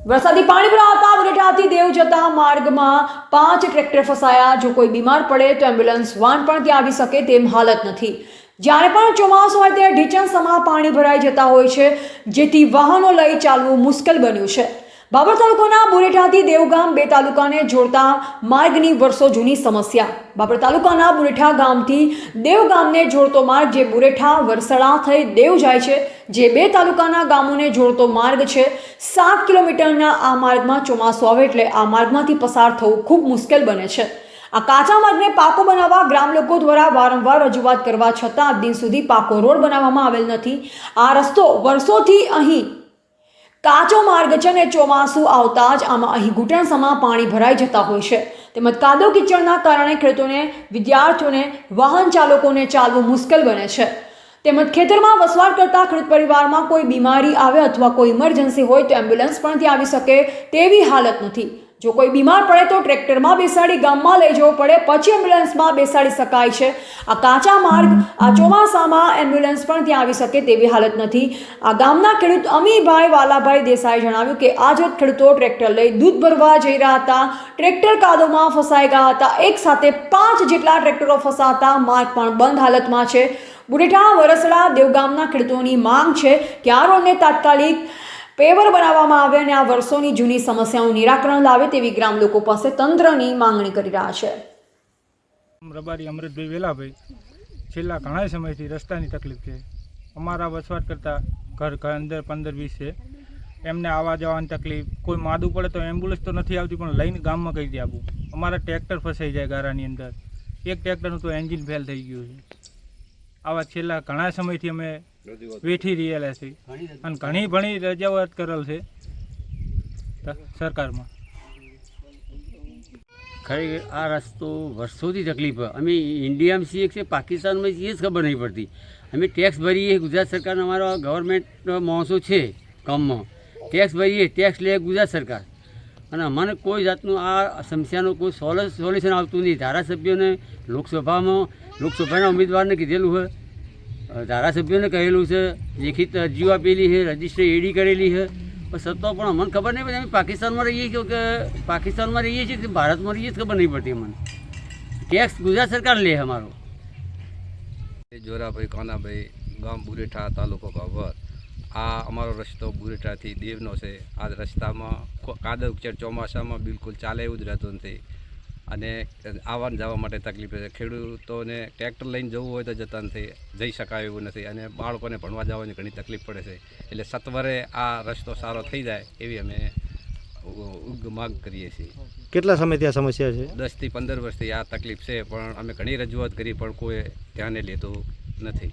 વરસાદી પાણી ભરાતા બુલેઠાથી દેવ જતા માર્ગમાં 5 ટ્રેક્ટર ફસાયા। જો કોઈ બીમાર પડે તો એમ્બ્યુલન્સ વાન પણ ત્યાં આવી શકે તેમ હાલત નથી। જ્યારે પણ ચોમાસું હોય ત્યારે ઢીચણસમાં પાણી ભરાઈ જતા હોય છે, જેથી વાહનો લઈ ચાલવું મુશ્કેલ બન્યું છે। બાબર તાલુકાના બુલેઠાથી દેવગામ 2 તાલુકાને જોડતા માર્ગની વર્ષો જૂની સમસ્યા। બાબર તાલુકાના બુલેઠા ગામથી દેવગામને જોડતો માર્ગ જે બુલેઠા વરસડા થઈ દેવ જાય છે, જે 2 તાલુકાના ગામોને જોડતો માર્ગ છે। 7 કિલોમીટરના આ માર્ગમાં ચોમાસું આવે એટલે આ માર્ગમાંથી પસાર થવું ખૂબ મુશ્કેલ બને છે। આ કાચા માર્ગને પાકો બનાવવા ગ્રામ લોકો દ્વારા વારંવાર રજૂઆત કરવા છતાં આજ દિન સુધી પાકો રોડ બનાવવામાં આવેલ નથી। આ રસ્તો વર્ષોથી અહીં કાચો માર્ગ છે અને ચોમાસું આવતા જ આમાં અહીં ઘૂંટણસમાં પાણી ભરાઈ જતા હોય છે, તેમજ કાદવ કિચડના કારણે ખેડૂતોને, વિદ્યાર્થીઓને, વાહન ચાલકોને ચાલવું મુશ્કેલ બને છે। તેમજ ખેતરમાં વસવાટ કરતા ખેડૂત પરિવારમાં કોઈ બીમારી આવે અથવા કોઈ ઇમરજન્સી હોય તો એમ્બ્યુલન્સ પણ ત્યાં આવી શકે તેવી હાલત નથી। જો કોઈ બીમાર પડે તો ટ્રેક્ટરમાં બેસાડી ગામમાં લઈ જવો પડે, પછી એમ્બ્યુલન્સમાં બેસાડી શકાય છે। આ કાચા માર્ગ આ ચોમાસામાં એમ્બ્યુલન્સ પણ ત્યાં આવી શકે તેવી હાલત નથી। આ ગામના ખેડૂત અમીભાઈ વાલાભાઈ દેસાઈએ જણાવ્યું કે આજ રોજ ખેડૂતો ટ્રેક્ટર લઈ દૂધ ભરવા જઈ રહ્યા હતા। ટ્રેક્ટર કાદવમાં ફસાઈ ગયા હતા। એક સાથે 5 જેટલા ટ્રેક્ટરો ફસાતા માર્ગ પણ બંધ હાલતમાં છે। બુલેઠા વરસડા દેવગામના ખેડૂતોની માંગ છે કે આ રોડને તાત્કાલિક પેવર બનાવવામાં આવે અને આ વર્ષોની જૂની સમસ્યાઓનું નિરાકરણ લાવે તેવી ગ્રામ લોકો પાસે તંત્રની માંગણી કરી રહ્યા છે। રબારી અમૃતભાઈ વેલાભાઈ, છેલ્લા ઘણા સમયથી રસ્તાની તકલીફ છે। અમારા વસવાટ કરતા ઘર અંદર 15-20 છે, એમને આવવા જવાની તકલીફ। કોઈ માદું પડે તો એમ્બ્યુલન્સ તો નથી આવતી, પણ લઈને ગામમાં કઈ દે આપવું। અમારા ટ્રેક્ટર ફસાઈ જાય ગારાની અંદર, એક ટ્રેક્ટરનું તો એન્જિન ફેલ થઈ ગયું છે। આવા છેલ્લા ઘણા સમયથી અમે વેઠી રહેલા છે અને ઘણી રજૂઆત કરેલ છે સરકારમાં। ખરેખર આ રસ્તો વર્ષોથી તકલીફ હોય। અમે ઇન્ડિયામાં છીએ કે પાકિસ્તાનમાં છીએ જ ખબર નહીં પડતી। અમે ટેક્સ ભરીએ, ગુજરાત સરકારનો અમારો ગવર્મેન્ટ માણસો છે કામમાં, ટેક્સ ભરીએ, ટેક્સ લે ગુજરાત સરકાર, અને અમને કોઈ જાતનું આ સમસ્યાનું કોઈ સોલ્યુશન આવતું નહીં। ધારાસભ્યોને લોકસભાના ઉમેદવારને કીધેલું છે, ધારાસભ્યોને કહેલું છે, લેખિત અરજીઓ આપેલી છે, રજિસ્ટર એડી કરેલી છે, પણ છતાં પણ અમને ખબર નહીં પડતી। અમે પાકિસ્તાનમાં રહીએ છીએ કે પાકિસ્તાનમાં રહીએ છીએ કે ભારતમાં રહીએ છીએ ખબર નહીં પડતી અમને। ટેક્સ ગુજરાત સરકાર લે અમારો। જોરાભાઈ કાનાભાઈ, ગામ બુલેઠા, તાલુકો બાબર। આ અમારો રસ્તો બુલેઠાથી દેવનો છે। આ રસ્તામાં કાદવ કિચડ ચોમાસામાં બિલકુલ ચાલે એવું જ રહેતું નથી અને આવવા જવા માટે તકલીફ છે। ખેડૂતોને ટ્રેક્ટર લઈને જવું હોય તો જતા નથી, જઈ શકાય એવું નથી, અને બાળકોને ભણવા જવાની ઘણી તકલીફ પડે છે। એટલે સત્વરે આ રસ્તો સારો થઈ જાય એવી અમે માંગ કરીએ છીએ। કેટલા સમયથી આ સમસ્યા છે? 10 થી 15 વર્ષથી આ તકલીફ છે, પણ અમે ઘણી રજૂઆત કરી પણ કોઈ ધ્યાને લેતું નથી।